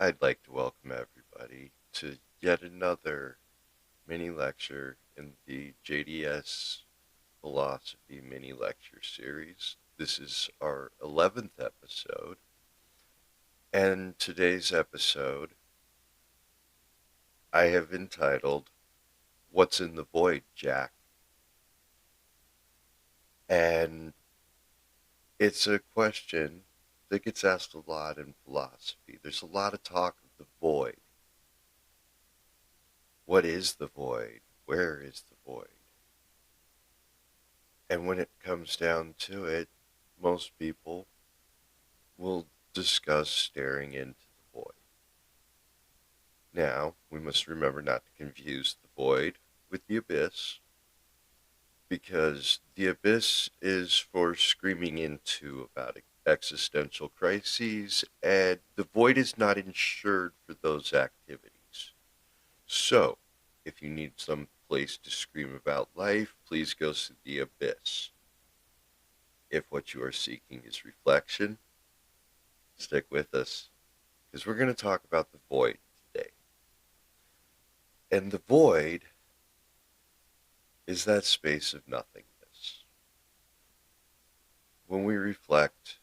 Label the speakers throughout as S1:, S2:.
S1: I'd like to welcome everybody to yet another mini lecture in the JDS Philosophy mini lecture series. This is our 11th episode, and today's episode I have entitled, What's in the Void, Jack? And it's a question that gets asked a lot in philosophy. There's a lot of talk of the void. What is the void? Where is the void? And when it comes down to it, most people will discuss staring into the void. Now, we must remember not to confuse the void with the abyss, because the abyss is for screaming into about existential crises, and the void is not insured for those activities. So, if you need some place to scream about life, please go to the abyss. If what you are seeking is reflection, stick with us, because we're going to talk about the void today. And the void is that space of nothingness. When we reflect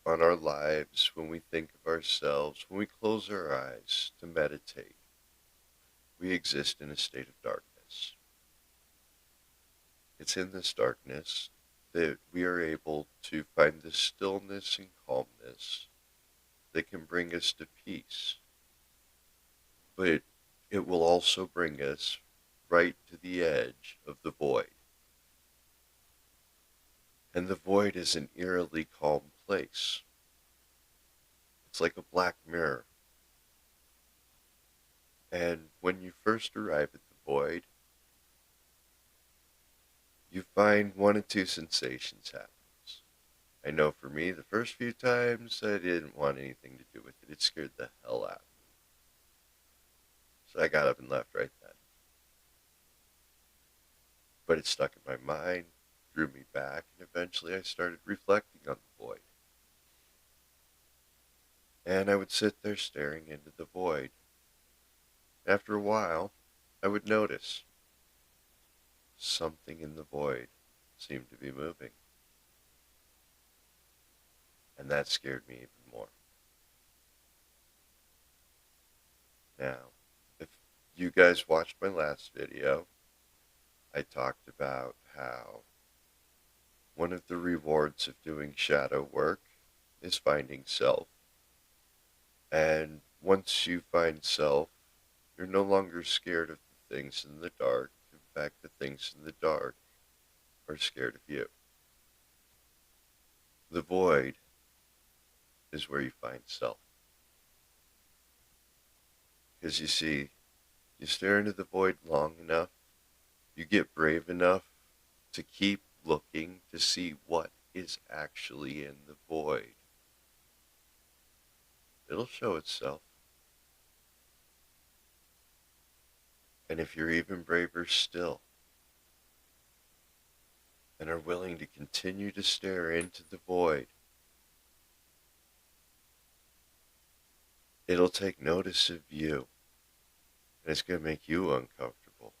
S1: on our lives, when we think of ourselves, when we close our eyes to meditate, we exist in a state of darkness. It's in this darkness that we are able to find the stillness and calmness that can bring us to peace. But it will also bring us right to the edge of the void. And the void is an eerily calm place. It's like a black mirror. And when you first arrive at the void, you find one of two sensations happens. I know for me, the first few times, I didn't want anything to do with it. It scared the hell out of me. So I got up and left right then. But it stuck in my mind, drew me back, and eventually I started reflecting on the void. And I would sit there staring into the void. After a while, I would notice something in the void seemed to be moving. And that scared me even more. Now, if you guys watched my last video, I talked about how one of the rewards of doing shadow work is finding self. And once you find self, you're no longer scared of the things in the dark. In fact, the things in the dark are scared of you. The void is where you find self. Because you see, you stare into the void long enough, you get brave enough to keep looking to see what is actually in the void. It'll show itself. And if you're even braver still, and are willing to continue to stare into the void, it'll take notice of you, and it's going to make you uncomfortable.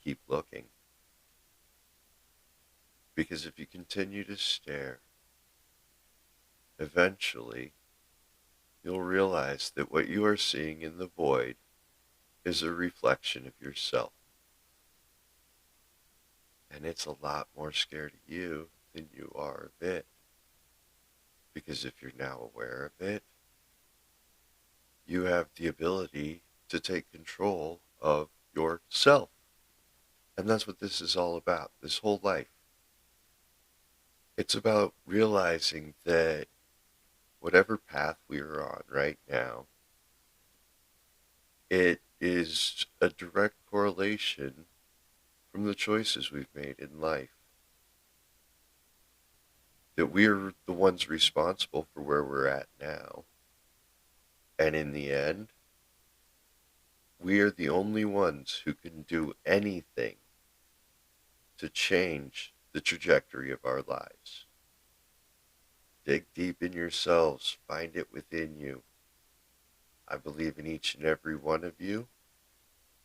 S1: Keep looking. Because if you continue to stare, eventually you'll realize that what you are seeing in the void is a reflection of yourself. And it's a lot more scared of you than you are of it. Because if you're now aware of it, you have the ability to take control of yourself. And that's what this is all about, this whole life. It's about realizing that whatever path we are on right now, it is a direct correlation from the choices we've made in life. That we're the ones responsible for where we're at now. And in the end, we are the only ones who can do anything to change the trajectory of our lives. Dig deep in yourselves. Find it within you. I believe in each and every one of you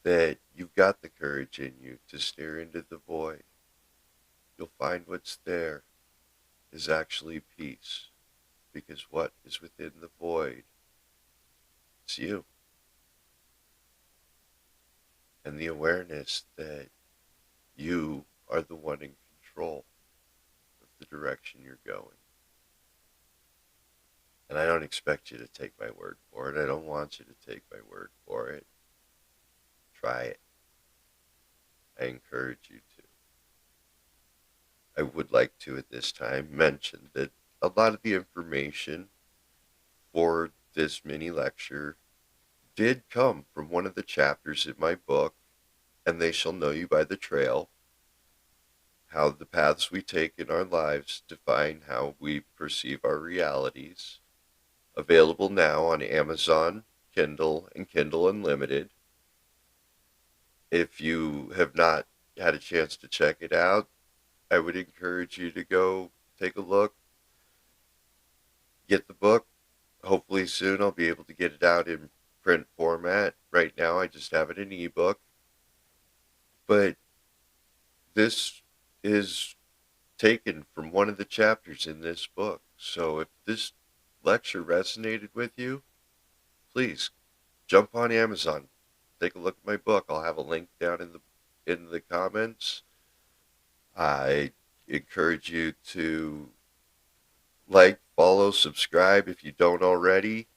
S1: that you've got the courage in you to stare into the void. You'll find what's there is actually peace, because what is within the void? It's you. And the awareness that you are the one in control of the direction you're going. And I don't expect you to take my word for it. I don't want you to take my word for it. Try it. I encourage you to. I would like to at this time mention that a lot of the information for this mini lecture did come from one of the chapters in my book, And They Shall Know You by the Trail, how the paths we take in our lives define how we perceive our realities. Available now on Amazon, Kindle, and Kindle Unlimited. If you have not had a chance to check it out, I would encourage you to go take a look, get the book. Hopefully soon I'll be able to get it out in print format. Right now I just have it in ebook. But this is taken from one of the chapters in this book. So if this lecture resonated with you, please jump on Amazon. Take a look at my book. I'll have a link down in the comments. I encourage you to like, follow, subscribe if you don't already.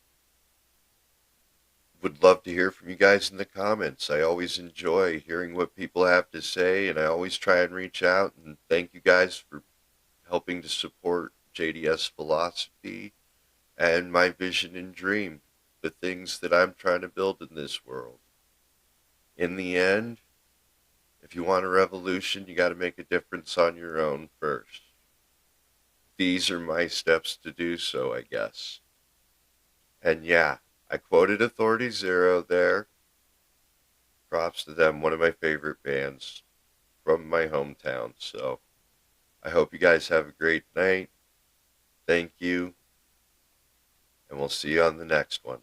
S1: Would love to hear from you guys in the comments. I always enjoy hearing what people have to say, and I always try and reach out and thank you guys for helping to support JDS philosophy and my vision and dream, the things that I'm trying to build in this world. In the end, if you want a revolution, you got to make a difference on your own first. These are my steps to do so, I guess. And yeah, I quoted Authority Zero there. Props to them, one of my favorite bands from my hometown. So I hope you guys have a great night. Thank you. And we'll see you on the next one.